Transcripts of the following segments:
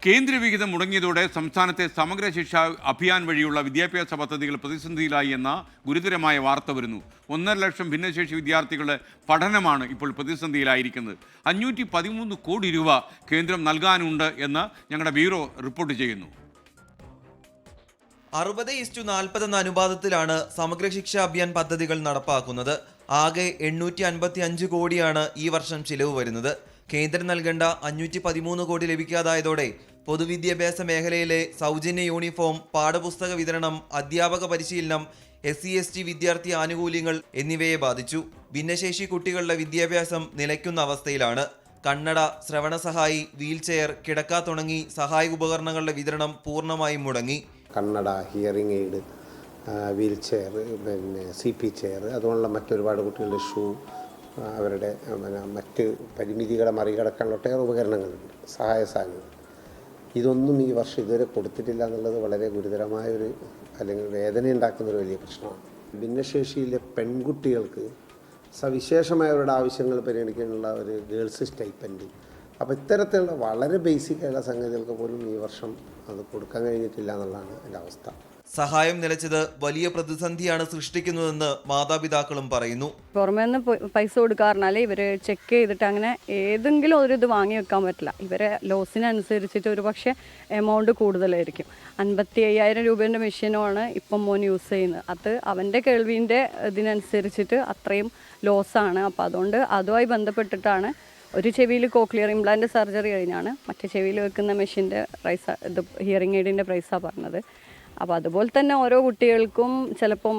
കേന്ദ്രവിഹിതം മുടങ്ങിയതോടെ സംസ്ഥാനത്തെ സമഗ്ര ശിക്ഷാ അഭിയാൻ വഴിയുള്ള വിദ്യാഭ്യാസ പദ്ധതികൾ പ്രതിസന്ധിയിലായി എന്ന ഗുരുതരമായ വാർത്ത വരുന്നു. 1.5 ലക്ഷം ഭിന്നശേഷി വിദ്യാർത്ഥികളുടെ പഠനമാണ് ഇപ്പോൾ പ്രതിസന്ധിയിലായിരിക്കുന്നത്. 513 കോടി രൂപ കേന്ദ്രം നൽകാനുണ്ട് എന്ന് ഞങ്ങളുടെ ബ്യൂറോ റിപ്പോർട്ട് ചെയ്യുന്നു. 60:40 എന്ന അനുപാതത്തിലാണ് സമഗ്ര ശിക്ഷാ അഭിയാൻ പദ്ധതികൾ നടപ്പാക്കുന്നത്. ആകെ 855 കോടിയാണ് ഈ വർഷം ചിലവ് വരുന്നത്. കേന്ദ്രം നൽകേണ്ട 513 കോടി ലഭിക്കാതായതോടെ പൊതുവിദ്യാഭ്യാസ മേഖലയിലെ സൗജന്യ യൂണിഫോം, പാഠപുസ്തക വിതരണം, അധ്യാപക പരിശീലനം, SC/ST വിദ്യാർത്ഥി ആനുകൂല്യങ്ങൾ എന്നിവയെ ബാധിച്ചു. ഭിന്നശേഷി കുട്ടികളുടെ വിദ്യാഭ്യാസം നിലയ്ക്കുന്ന അവസ്ഥയിലാണ്. കണ്ണട, ശ്രവണ സഹായി, വീൽചെയർ, കിടക്ക തുടങ്ങി സഹായ ഉപകരണങ്ങളുടെ വിതരണം പൂർണ്ണമായും മുടങ്ങി. കണ്ണട, hearing aid, wheelchair, CP chair, അതുപോലുള്ള മറ്റൊരുപാട് കുട്ടികളുടെ ഷൂ, അവരുടെ മറ്റ് പരിമിതികളെ മറികടക്കാനുള്ള ഒട്ടേറെ ഉപകരണങ്ങളുണ്ട്, സഹായ സാധനങ്ങൾ. ഇതൊന്നും ഈ വർഷം ഇതുവരെ കൊടുത്തിട്ടില്ല എന്നുള്ളത് വളരെ ഗുരുതരമായൊരു അല്ലെങ്കിൽ വേദനയുണ്ടാക്കുന്നൊരു വലിയ പ്രശ്നമാണ്. ഭിന്നശേഷിയിലെ പെൺകുട്ടികൾക്ക് സവിശേഷമായ അവരുടെ ആവശ്യങ്ങൾ പരിഗണിക്കാനുള്ള ഒരു ഗേൾസ് സ്റ്റൈപ്പൻഡ്, അപ്പോൾ ഇത്തരത്തിലുള്ള വളരെ ബേസിക്കായുള്ള സംഗതികൾക്ക് പോലും ഈ വർഷം അത് കൊടുക്കാൻ കഴിഞ്ഞിട്ടില്ല എന്നുള്ളതാണ് എൻ്റെ അവസ്ഥ. സഹായം നിലച്ചത് വലിയ പ്രതിസന്ധിയാണ് സൃഷ്ടിക്കുന്നതെന്ന് മാതാപിതാക്കളും പറയുന്നു. പുറമേ നിന്ന് പൈസ കൊടുക്കാറിഞ്ഞാൽ ഇവർ ചെക്ക് ചെയ്തിട്ട് അങ്ങനെ ഏതെങ്കിലും ഒരു ഇത് വാങ്ങി വെക്കാൻ പറ്റില്ല. ഇവരെ ലോസിനനുസരിച്ചിട്ട് ഒരു പക്ഷേ എമൗണ്ട് കൂടുതലായിരിക്കും. 55,000 രൂപേൻ്റെ മെഷീനുമാണ് ഇപ്പം മോൻ യൂസ് ചെയ്യുന്നത്. അത് അവൻ്റെ കേൾവിൻ്റെ ഇതിനനുസരിച്ചിട്ട് അത്രയും ലോസാണ്. അപ്പോൾ അതുകൊണ്ട് അതുമായി ബന്ധപ്പെട്ടിട്ടാണ് ഒരു ചെവിയിൽ കോക്ലിയർ ഇംപ്ലാന്റ് സർജറി കഴിഞ്ഞാണ് മറ്റേ ചെവിയിൽ വെക്കുന്ന മെഷീൻ്റെ പ്രൈസ്, ഇത് ഹിയറിംഗ് എയ്ഡിൻ്റെ പ്രൈസാണ് പറഞ്ഞത്. അപ്പോൾ അതുപോലെ തന്നെ ഓരോ കുട്ടികൾക്കും ചിലപ്പം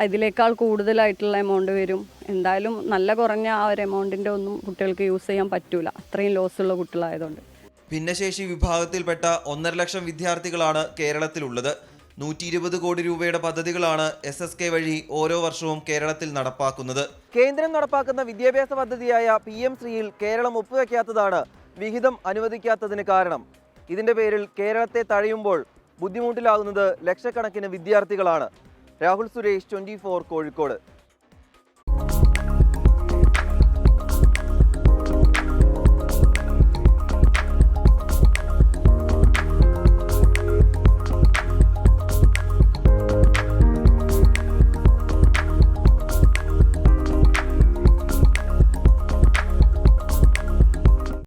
ഇതിനേക്കാൾ കൂടുതലായിട്ടുള്ള എമൗണ്ട് വരും. എന്തായാലും നല്ല കുറഞ്ഞ ആ ഒരു എമൗണ്ടിൻ്റെ ഒന്നും കുട്ടികൾക്ക് യൂസ് ചെയ്യാൻ പറ്റില്ല, അത്രയും ലോസുള്ള കുട്ടികളായതുകൊണ്ട്. ഭിന്നശേഷി വിഭാഗത്തിൽപ്പെട്ട 1.5 ലക്ഷം വിദ്യാർത്ഥികളാണ് കേരളത്തിലുള്ളത്. 120 കോടി രൂപയുടെ പദ്ധതികളാണ് SSK വഴി ഓരോ വർഷവും കേരളത്തിൽ നടപ്പാക്കുന്നത്. കേന്ദ്രം നടപ്പാക്കുന്ന വിദ്യാഭ്യാസ പദ്ധതിയായ PM ശ്രീയിൽ കേരളം ഒപ്പുവെക്കാത്തതാണ് വിഹിതം അനുവദിക്കാത്തതിന് കാരണം. ഇതിന്റെ പേരിൽ കേരളത്തെ തഴയുമ്പോൾ ബുദ്ധിമുട്ടിലാകുന്നത് ലക്ഷക്കണക്കിന് വിദ്യാർത്ഥികളാണ്. രാഹുൽ സുരേഷ്, 24 കോഴിക്കോട്.